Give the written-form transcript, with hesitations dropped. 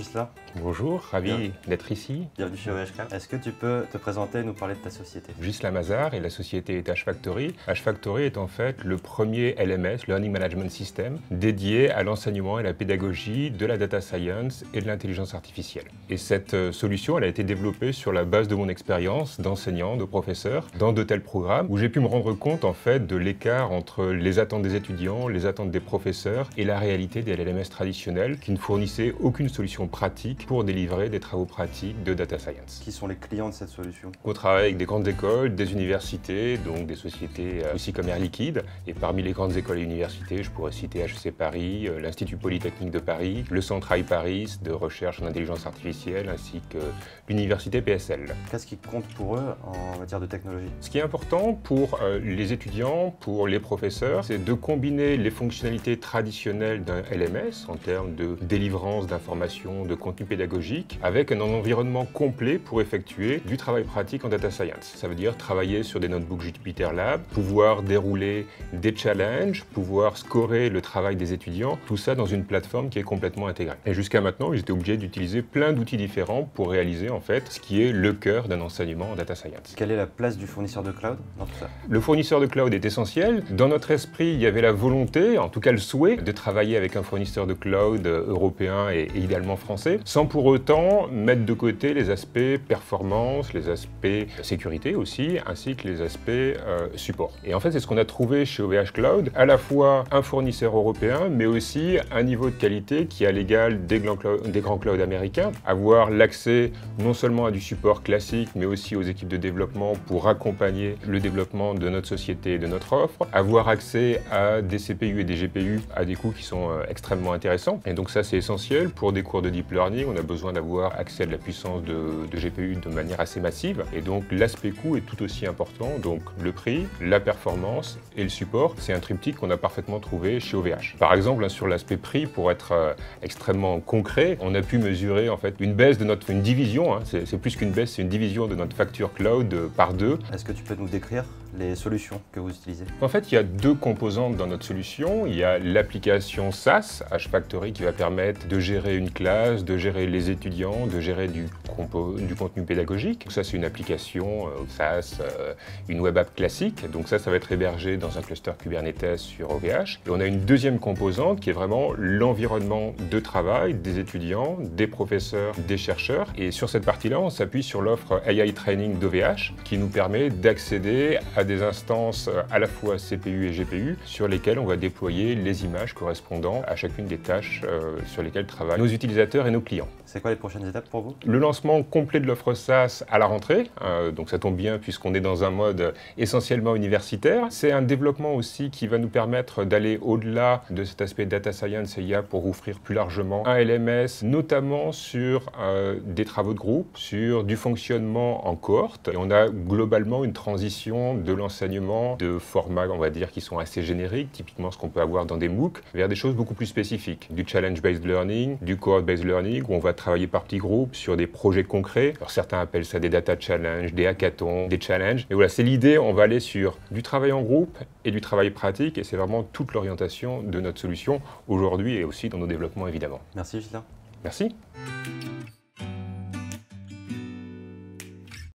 Ghislain. Bonjour, ravi d'être ici. Bienvenue chez OVH Cloud. Est-ce que tu peux te présenter et nous parler de ta société? Ghislain Mazard et la société est H-Factory. H-Factory est en fait le premier LMS, Learning Management System, dédié à l'enseignement et la pédagogie de la data science et de l'intelligence artificielle. Et cette solution, elle a été développée sur la base de mon expérience d'enseignant, de professeur, dans de tels programmes où j'ai pu me rendre compte en fait de l'écart entre les attentes des étudiants, les attentes des professeurs et la réalité des LMS traditionnels qui ne fournissaient aucune solution pratique pour délivrer des travaux pratiques de data science. Qui sont les clients de cette solution? On travaille avec des grandes écoles, des universités, donc des sociétés aussi comme Air Liquide. Et parmi les grandes écoles et universités, je pourrais citer HEC Paris, l'Institut Polytechnique de Paris, le Centre iParis de recherche en intelligence artificielle, ainsi que l'Université PSL. Qu'est-ce qui compte pour eux en matière de technologie? Ce qui est important pour les étudiants, pour les professeurs, c'est de combiner les fonctionnalités traditionnelles d'un LMS en termes de délivrance d'informations, de contenu pédagogique, avec un environnement complet pour effectuer du travail pratique en data science. Ça veut dire travailler sur des notebooks JupyterLab, pouvoir dérouler des challenges, pouvoir scorer le travail des étudiants, tout ça dans une plateforme qui est complètement intégrée. Et jusqu'à maintenant, j'étais obligé d'utiliser plein d'outils différents pour réaliser en fait ce qui est le cœur d'un enseignement en data science. Quelle est la place du fournisseur de cloud dans tout ça? Le fournisseur de cloud est essentiel. Dans notre esprit, il y avait la volonté, en tout cas le souhait, de travailler avec un fournisseur de cloud européen et idéalement français, sans pour autant mettre de côté les aspects performance, les aspects sécurité aussi, ainsi que les aspects support. Et en fait, c'est ce qu'on a trouvé chez OVH Cloud, à la fois un fournisseur européen, mais aussi un niveau de qualité qui est à l'égal des grands clouds américains, avoir l'accès non seulement à du support classique, mais aussi aux équipes de développement pour accompagner le développement de notre société et de notre offre, avoir accès à des CPU et des GPU à des coûts qui sont extrêmement intéressants. Et donc ça, c'est essentiel. Pour des cours de deep learning, on a besoin d'avoir accès à de la puissance de GPU de manière assez massive. Et donc l'aspect coût est tout aussi important. Donc le prix, la performance et le support, c'est un triptyque qu'on a parfaitement trouvé chez OVH. Par exemple, sur l'aspect prix, pour être extrêmement concret, on a pu mesurer en fait une baisse de une division, c'est plus qu'une baisse, c'est une division de notre facture cloud par 2. Est-ce que tu peux nous décrire les solutions que vous utilisez? En fait, il y a deux composantes dans notre solution. Il y a l'application SaaS, H-Factory, qui va permettre de gérer une classe, de gérer les étudiants, de gérer du contenu pédagogique. Ça, c'est une application SaaS, une web app classique. Donc ça va être hébergé dans un cluster Kubernetes sur OVH. Et on a une deuxième composante qui est vraiment l'environnement de travail des étudiants, des professeurs, des chercheurs. Et sur cette partie-là, on s'appuie sur l'offre AI Training d'OVH qui nous permet d'accéder à des instances à la fois CPU et GPU sur lesquelles on va déployer les images correspondant à chacune des tâches sur lesquelles travaillent nos utilisateurs et nos clients. C'est quoi les prochaines étapes pour vous? Le lancement complet de l'offre SaaS à la rentrée, donc ça tombe bien puisqu'on est dans un mode essentiellement universitaire. C'est un développement aussi qui va nous permettre d'aller au-delà de cet aspect data science et IA pour offrir plus largement un LMS, notamment sur des travaux de groupe, sur du fonctionnement en cohorte. Et on a globalement une transition de l'enseignement de formats, on va dire, qui sont assez génériques, typiquement ce qu'on peut avoir dans des MOOC, vers des choses beaucoup plus spécifiques, du challenge-based learning, du cohort-based learning, où on va travailler par petits groupes sur des projets concrets. Alors certains appellent ça des data challenges, des hackathons, des challenges. Et voilà, c'est l'idée, on va aller sur du travail en groupe et du travail pratique, et c'est vraiment toute l'orientation de notre solution aujourd'hui et aussi dans nos développements évidemment. Merci Ghislain. Merci.